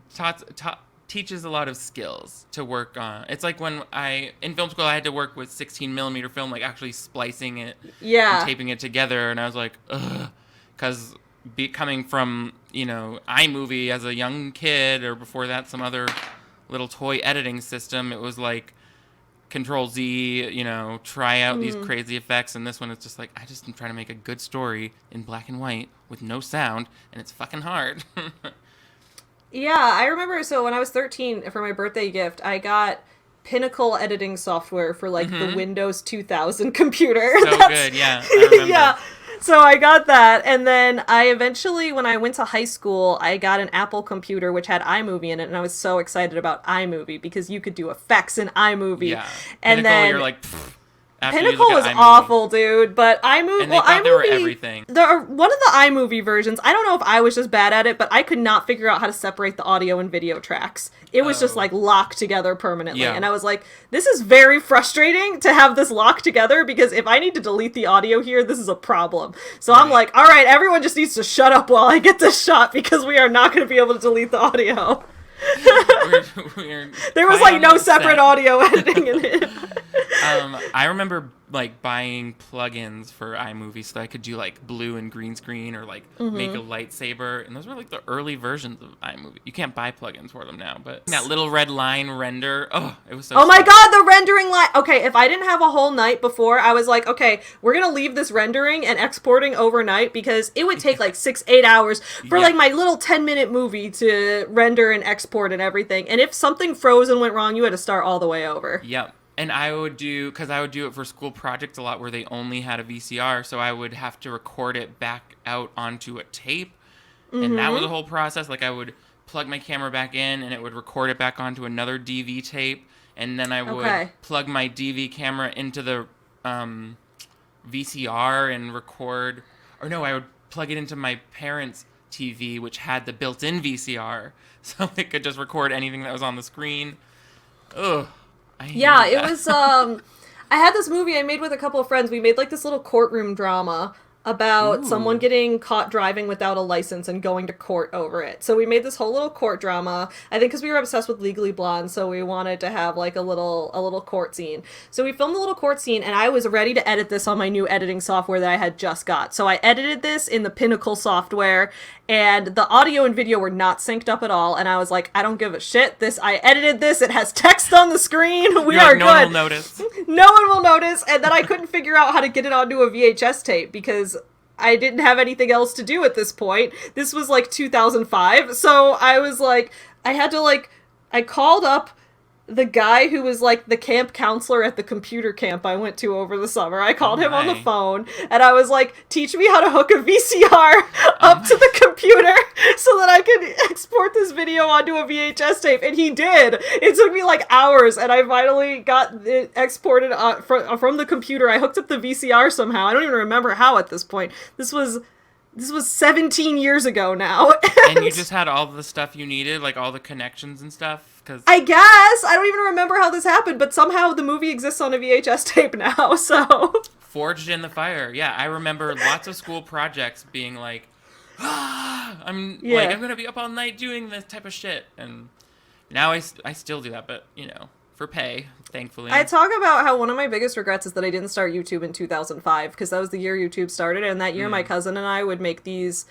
teaches a lot of skills to work on. It's like when in film school, I had to work with 16mm film, like actually splicing it and taping it together. And I was like, ugh, because coming from, iMovie as a young kid, or before that, some other little toy editing system, it was like Control Z, try out these crazy effects. And this one is just like, I just am trying to make a good story in black and white with no sound, and it's fucking hard. Yeah, I remember, so when I was 13, for my birthday gift, I got Pinnacle editing software for, like, the Windows 2000 computer. So good, yeah, I remember. Yeah, so I got that, and then I eventually, when I went to high school, I got an Apple computer which had iMovie in it, and I was so excited about iMovie, because you could do effects in iMovie. Yeah, And Pinnacle, then, you're like, pfft. After you Pinnacle look was at iMovie. awful, dude, but iMovie... And they thought they were everything. One of the iMovie versions, I don't know if I was just bad at it, but I could not figure out how to separate the audio and video tracks. It was just, like, locked together permanently. Yeah. And I was like, this is very frustrating to have this locked together, because if I need to delete the audio here, this is a problem. So I'm like, all right, everyone just needs to shut up while I get this shot, because we are not going to be able to delete the audio. There was like no separate audio editing in it. I remember like buying plugins for iMovie so that I could do like blue and green screen or like make a lightsaber, and those were like the early versions of iMovie. You can't buy plugins for them now, but that little red line render, it was so Oh my slow. god, the rendering line. Okay, if I didn't have a whole night before, I was like, okay, we're gonna leave this rendering and exporting overnight, because it would take like 6-8 hours for like my little 10-minute movie to render and export and everything. And if something froze and went wrong, you had to start all the way over. Yep. And I would do it for school projects a lot where they only had a VCR, so I would have to record it back out onto a tape. And that was a whole process. Like I would plug my camera back in and it would record it back onto another DV tape. And then I would plug my DV camera into the VCR and record. Or no, I would plug it into my parents' TV, which had the built-in VCR. So it could just record anything that was on the screen. Ugh. Yeah, it was, I had this movie I made with a couple of friends. We made like this little courtroom drama about someone getting caught driving without a license and going to court over it. So we made this whole little court drama, I think because we were obsessed with Legally Blonde, so we wanted to have like a little court scene. So we filmed a little court scene, and I was ready to edit this on my new editing software that I had just got. So I edited this in the Pinnacle software, and the audio and video were not synced up at all, and I was like, I don't give a shit. I edited this, it has text on the screen, we are good. No one will notice. No one will notice, and then I couldn't figure out how to get it onto a VHS tape, because I didn't have anything else to do at this point. This was like 2005, so I was like, I called up the guy who was like the camp counselor at the computer camp I went to over the summer. I called him on the phone, and I was like, teach me how to hook a VCR up to the computer so that I could export this video onto a VHS tape, and he did. It took me like hours, and I finally got it exported from the computer. I hooked up the VCR somehow. I don't even remember how at this point. This was 17 years ago now. And you just had all the stuff you needed, like all the connections and stuff? I guess. I don't even remember how this happened, but somehow the movie exists on a VHS tape now, so... Forged in the fire. Yeah, I remember lots of school projects being like, I'm going to be up all night doing this type of shit. And now I still do that, but, for pay, thankfully. I talk about how one of my biggest regrets is that I didn't start YouTube in 2005, because that was the year YouTube started, and that year my cousin and I would make these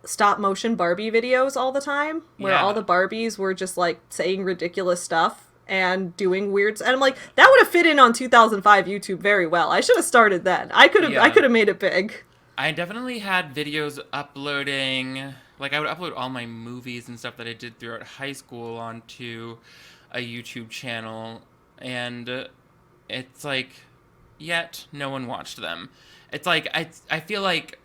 stop motion Barbie videos all the time, where all the Barbies were just like saying ridiculous stuff and doing weird, and I'm like, that would have fit in on 2005 YouTube very well. I should have started then. I could have made it big. I definitely had videos uploading, like I would upload all my movies and stuff that I did throughout high school onto a YouTube channel, and it's like, yet no one watched them. It's like, I feel like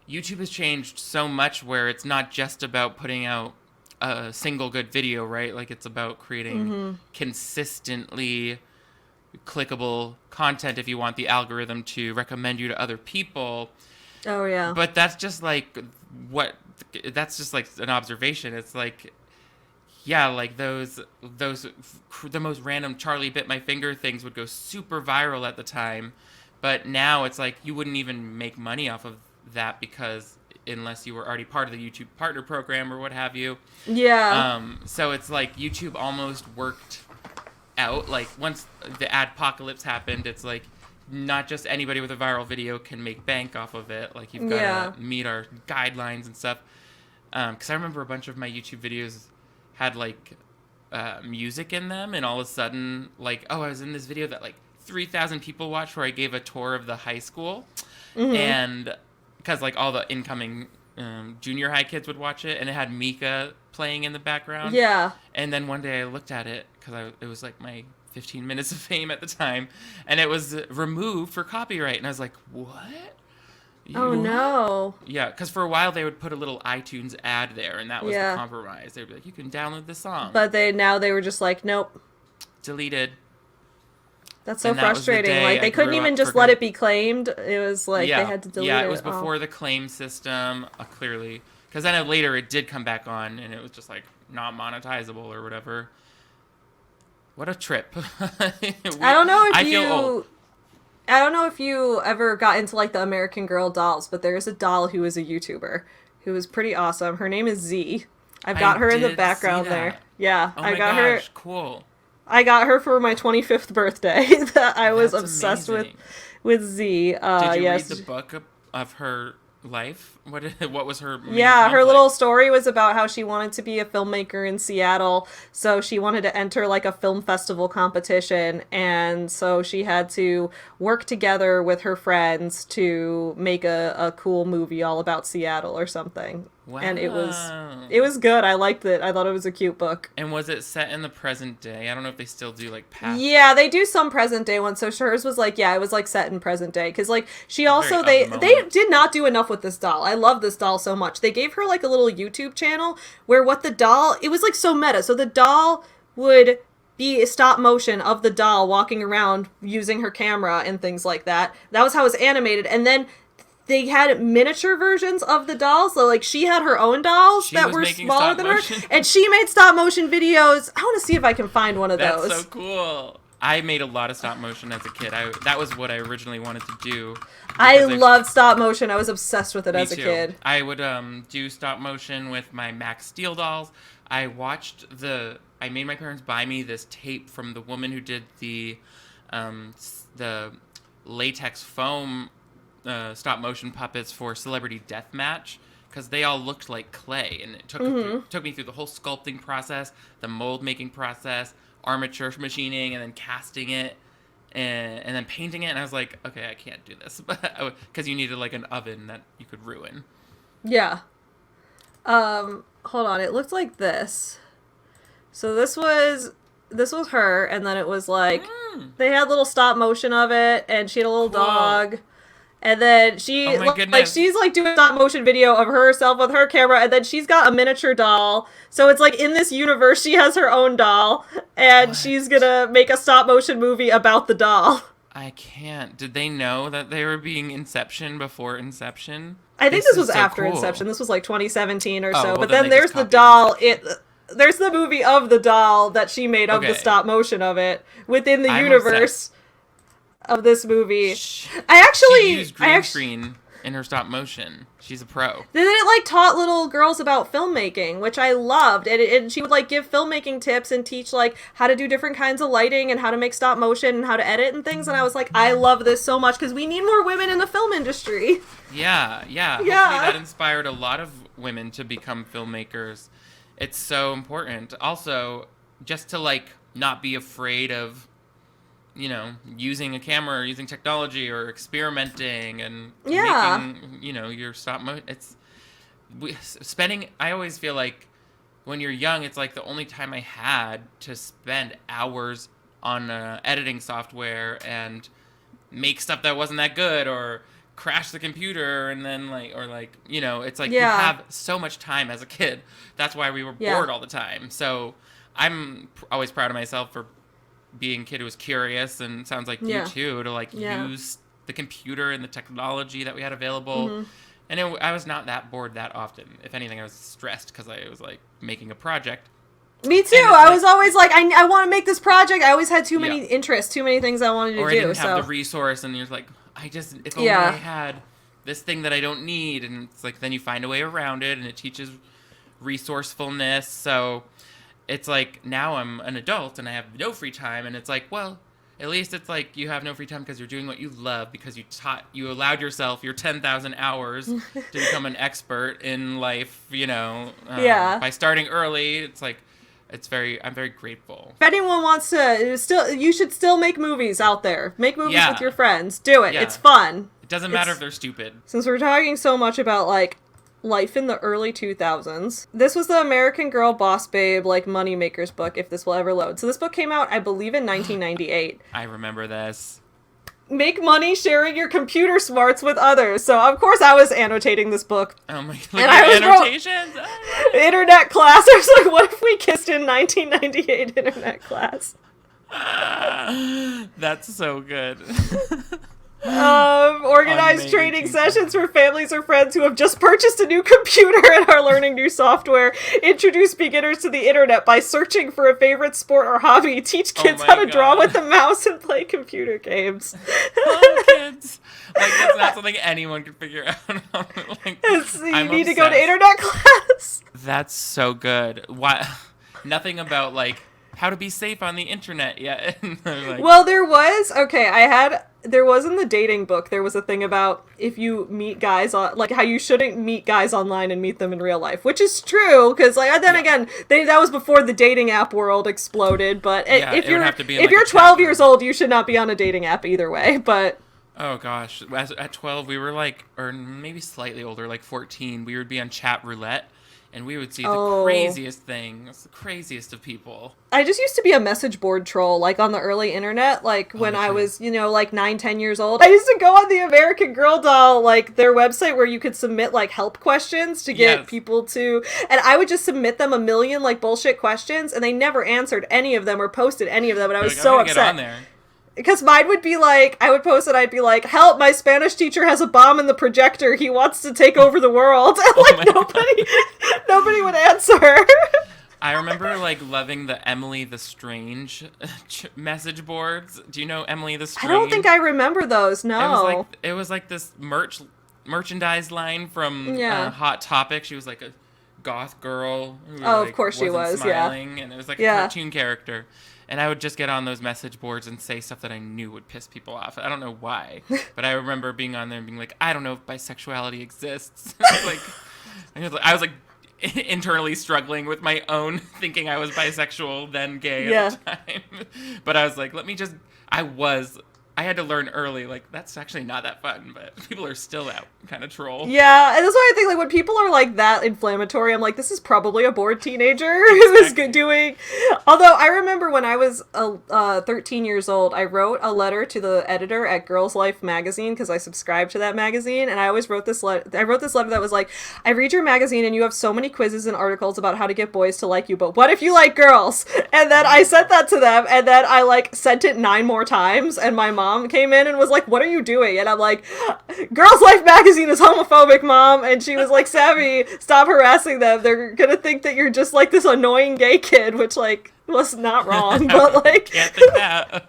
YouTube has changed so much where it's not just about putting out a single good video, right? Like it's about creating consistently clickable content if you want the algorithm to recommend you to other people. Oh yeah. But that's just like that's just like an observation. It's like, yeah, like those the most random Charlie bit my finger things would go super viral at the time, but now it's like you wouldn't even make money off of that, because unless you were already part of the YouTube partner program or what have you. Yeah. So it's like YouTube almost worked out. Like once the adpocalypse happened, it's like not just anybody with a viral video can make bank off of it. Like you've got to meet our guidelines and stuff. Because I remember a bunch of my YouTube videos had like music in them, and all of a sudden, like, I was in this video that like 3,000 people watched where I gave a tour of the high school, and because like all the incoming junior high kids would watch it, and it had Mika playing in the background. Yeah. And then one day I looked at it because it was like my 15 minutes of fame at the time, and it was removed for copyright, and I was like, what? Oh no. Yeah, because for a while they would put a little iTunes ad there, and that was the compromise. They'd be like, you can download the song. But they were just like, nope. Deleted. That's so And that was the frustrating. day Like, I they couldn't grew even up just for let good. it be claimed. It was like they had to delete it. Yeah, it was Oh. before the claim system, clearly. Because then later it did come back on, and it was just like not monetizable or whatever. What a trip. I don't know if I feel old. I don't know if you ever got into like the American Girl dolls, but there's a doll who is a YouTuber who is pretty awesome. Her name is Z. I've got her in the did background see there. that. Yeah, Oh I my got gosh, her. cool. I got her for my 25th birthday. That I was That's obsessed amazing. with Z. Did you Yes. read the book of her life? What was her main Yeah, her conflict? little story was about how she wanted to be a filmmaker in Seattle, so she wanted to enter like a film festival competition, and so she had to work together with her friends to make a cool movie all about Seattle or something. And it was good. I liked it. I thought it was a cute book. And was it set in the present day? I don't know if they still do like past. Yeah, they do some present day ones. So hers was like, yeah, it was like set in present day. Because like she also Very of the they moment. did not do enough with this doll. I love this doll so much. They gave her like a little YouTube channel where what the doll, it was like so meta. So the doll would be a stop motion of the doll walking around using her camera and things like that. That was how it was animated. And then they had miniature versions of the dolls. So like she had her own dolls She that was were making smaller stop than motion? her. And she made stop motion videos. I want to see if I can find one of That's those. so cool. I made a lot of stop motion as a kid. That was what I originally wanted to do. I because loved stop motion. I was obsessed with it Me as a too. kid. I would do stop motion with my Max Steel dolls. I made my parents buy me this tape from the woman who did the latex foam stop motion puppets for Celebrity Deathmatch, because they all looked like clay, and it took me through the whole sculpting process, the mold making process, armature machining, and then casting it, and then painting it. And I was like, okay, I can't do this, because you needed like an oven that you could ruin. Yeah. Hold on. It looked like this. So this was her, and then it was like they had little stop motion of it, and she had a little Cool. dog. And then she, Oh my like, goodness. she's like doing a stop motion video of herself with her camera, and then she's got a miniature doll. So it's like in this universe, she has her own doll, and she's gonna make a stop motion movie about the doll. I can't. Did they know that they were being Inception before Inception? I think this was is so after cool. Inception. This was like 2017 or so. well, But then then they there's just the copied doll. There's the movie of the doll that she made of the Okay. stop motion of it within the I'm universe of this movie. She I used green screen in her stop motion. She's a pro. Then it like taught little girls about filmmaking, which I loved, and she would like give filmmaking tips and teach like how to do different kinds of lighting and how to make stop motion and how to edit and things. And I was like, I love this so much because we need more women in the film industry. Yeah. Hopefully that inspired a lot of women to become filmmakers. It's so important. Also, just to like not be afraid of, using a camera or using technology or experimenting and making, your stop motion. I always feel like when you're young, it's like the only time I had to spend hours on editing software and make stuff that wasn't that good or crash the computer and then it's like you have so much time as a kid. That's why we were bored all the time. So I'm always proud of myself for being a kid who was curious, and it sounds like you too, to use the computer and the technology that we had available. And I was not that bored that often. If anything, I was stressed because I was like making a project. Me too. I was always like, I want to make this project. I always had too many interests, too many things I wanted to do. Or I didn't have the resource, and you're like, if only I had this thing that I don't need. And it's like, then you find a way around it, and it teaches resourcefulness. So it's like, now I'm an adult and I have no free time, and it's like, well, at least it's like you have no free time because you're doing what you love, because you allowed yourself your 10,000 hours to become an expert in life, by starting early. It's like, I'm very grateful. If anyone wants to, you should still make movies out there. Make movies with your friends. Do it. Yeah. It's fun. It doesn't matter if they're stupid. Since we're talking so much about, like, life in the early 2000s, this was the American Girl Boss Babe, like, moneymakers book, if this will ever load. So this book came out, I believe, in 1998. I remember this. Make money sharing your computer smarts with others. So, of course, I was annotating this book. Oh my god, And I was annotations! Internet class. I was like, what if we kissed in 1998 internet class? That's so good. Organized training sessions for families or friends who have just purchased a new computer and are learning new software. Introduce beginners to the internet by searching for a favorite sport or hobby. Teach kids how to draw with the mouse and play computer games. Oh, kids. Like, that's not something anyone can figure out. Like, you need to go to internet class. That's so good. Why? Nothing about, like, how to be safe on the internet yet. Like, well, there was in the dating book, there was a thing about if you meet guys on, like, how you shouldn't meet guys online and meet them in real life, which is true, because, like, then again, that was before the dating app world exploded, but if you're 12 years old, you should not be on a dating app either way, but... Oh, gosh. At 12, we were, like, or maybe slightly older, like 14, we would be on chat roulette, and we would see the craziest things, the craziest of people. I just used to be a message board troll, like, on the early internet, like, when I was, like, 9, 10 years old. I used to go on the American Girl Doll, like, their website where you could submit, like, help questions to get people to... And I would just submit them a million, like, bullshit questions, and they never answered any of them or posted any of them, and I was so upset. Get on there. Because mine would be like, I would post it, I'd be like, help, my Spanish teacher has a bomb in the projector, he wants to take over the world. And, like, nobody would answer. I remember, like, loving the Emily the Strange message boards. Do you know Emily the Strange? I don't think I remember those, no. It was like this merchandise line from Hot Topic. She was like a goth girl who, of course she was, smiling, and it was like a cartoon character. And I would just get on those message boards and say stuff that I knew would piss people off. I don't know why, but I remember being on there and being like, I don't know if bisexuality exists. I was like internally struggling with my own thinking I was bisexual, then gay at the time. But I was like, I had to learn early, like, that's actually not that fun, but people are still out kind of troll. Yeah, and that's why I think, like, when people are, like, that inflammatory, I'm like, this is probably a bored teenager who is doing... Although, I remember when I was 13 years old, I wrote a letter to the editor at Girls Life magazine, because I subscribed to that magazine, and I always wrote this letter. I wrote this letter that was like, I read your magazine, and you have so many quizzes and articles about how to get boys to like you, but what if you like girls? And then I sent that to them, and then I, like, sent it 9 more times, and my mom came in and was like, what are you doing? And I'm like, Girls Life magazine is homophobic, Mom. And she was like, Savvy, stop harassing them. They're gonna think that you're just like this annoying gay kid, which, like, was not wrong, but, like, can't think that.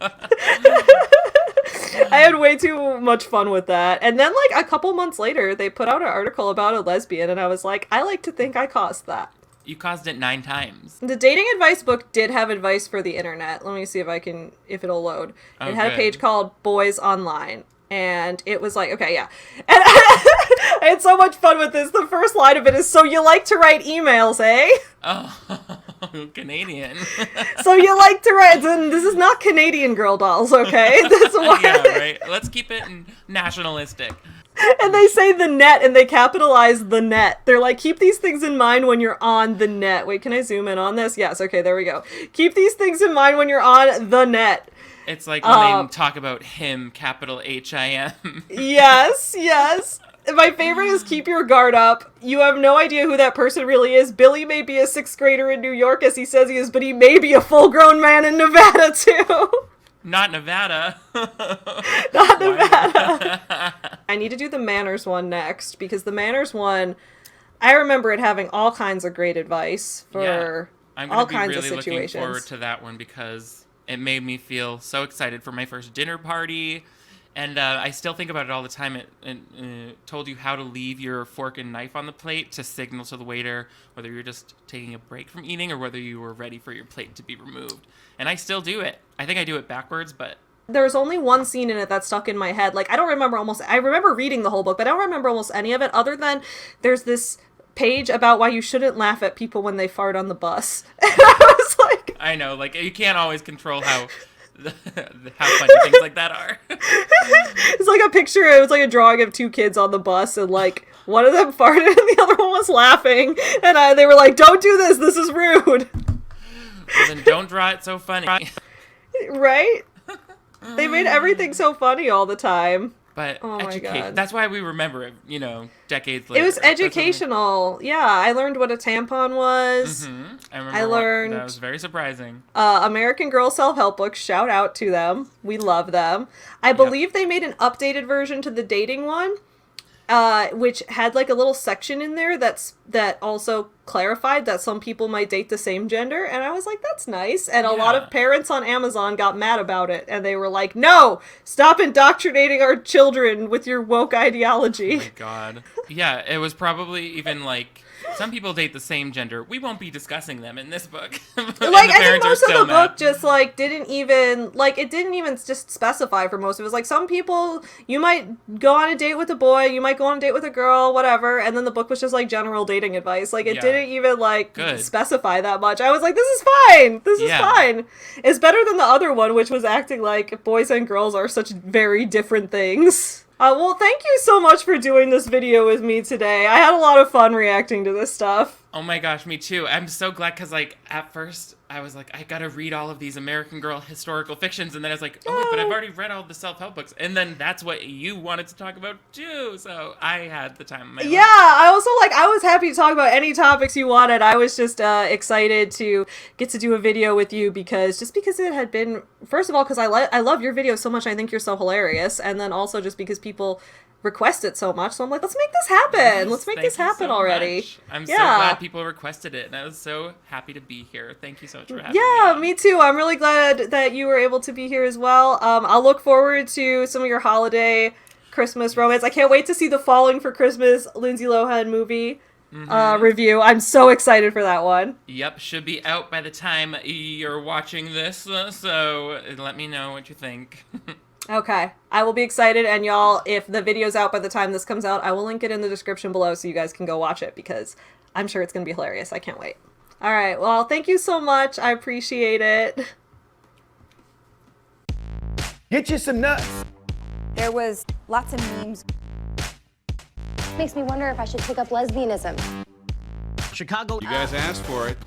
I had way too much fun with that. And then, like, a couple months later, they put out an article about a lesbian, and I was like, I like to think I caused that. You caused it 9 times. The dating advice book did have advice for the internet. Let me see if it'll load. It had a page called Boys Online. And it was like, okay, yeah. And I had so much fun with this. The first line of it is, so you like to write emails, eh? Oh, Canadian. So you like to write, this is not Canadian Girl Dolls, okay? That's why. Yeah, right. Let's keep it nationalistic. And they say the net, and they capitalize the net. They're like, keep these things in mind when you're on the net. Wait, can I zoom in on this? Yes, okay, there we go. Keep these things in mind when you're on the net. It's like when they talk about him, capital H-I-M. Yes. My favorite is keep your guard up. You have no idea who that person really is. Billy may be a 6th grader in New York, as he says he is, but he may be a full-grown man in Nevada, too. Not Nevada. Not Nevada. I need to do the manners one next, because the manners one, I remember it having all kinds of great advice for all kinds of situations. I'm going to be really looking forward to that one, because it made me feel so excited for my first dinner party. And I still think about it all the time. It told you how to leave your fork and knife on the plate to signal to the waiter whether you're just taking a break from eating or whether you were ready for your plate to be removed. And I still do it. I think I do it backwards, but... There's only one scene in it that stuck in my head. Like, I remember reading the whole book, but I don't remember almost any of it, other than there's this page about why you shouldn't laugh at people when they fart on the bus. And I was like... I know, like, you can't always control how funny things like that are. It's like a picture, it was like a drawing of 2 kids on the bus, and, like, one of them farted and the other one was laughing, and they were like, don't do this is rude. Well, then don't draw it so funny. Right? They made everything so funny all the time. But Oh my God. that's why we remember it, you know, decades later. It was That's what we- educational. Yeah, I learned what a tampon was. I remember I learned that was very surprising. American Girl self-help books. Shout out to them. We love them. I believe they made an updated version to the dating one, which had like a little section in there that also clarified that some people might date the same gender, and I was like, that's nice. And a lot of parents on Amazon got mad about it, and they were like, no, stop indoctrinating our children with your woke ideology. Oh my God. Yeah, it was probably even like, some people date the same gender. We won't be discussing them in this book. Like, I think most of the book just, like, didn't even just specify for most of it. It was like, some people, you might go on a date with a boy, you might go on a date with a girl, whatever, and then the book was just, like, general dating advice. Like, it didn't even, like, specify that much. I was like, this is fine! This is fine! It's better than the other one, which was acting like boys and girls are such very different things. Well, thank you so much for doing this video with me today. I had a lot of fun reacting to this stuff. Oh my gosh, me too. I'm so glad, because, like, at first, I was like, I gotta read all of these American Girl historical fictions, and then I was like, oh wait, but I've already read all the self-help books, and then that's what you wanted to talk about too, so I had the time of my life. Yeah, I was happy to talk about any topics you wanted. I was just excited to get to do a video with you, because it had been, first of all, because I love your videos so much, I think you're so hilarious, and then also just because people request it so much, so I'm like, let's make this happen. Yes, let's make this happen so already. Much. I'm so glad people requested it, and I was so happy to be here. Thank you so much for having me. Yeah, me too. I'm really glad that you were able to be here as well. I'll look forward to some of your holiday Christmas romance. I can't wait to see the Falling for Christmas Lindsay Lohan movie review. I'm so excited for that one. Yep, should be out by the time you're watching this, so let me know what you think. Okay, I will be excited, and y'all, if the video's out by the time this comes out, I will link it in the description below so you guys can go watch it, because I'm sure it's going to be hilarious. I can't wait. All right, well, thank you so much. I appreciate it. Get you some nuts. There was lots of memes. Makes me wonder if I should take up lesbianism. You guys asked for it.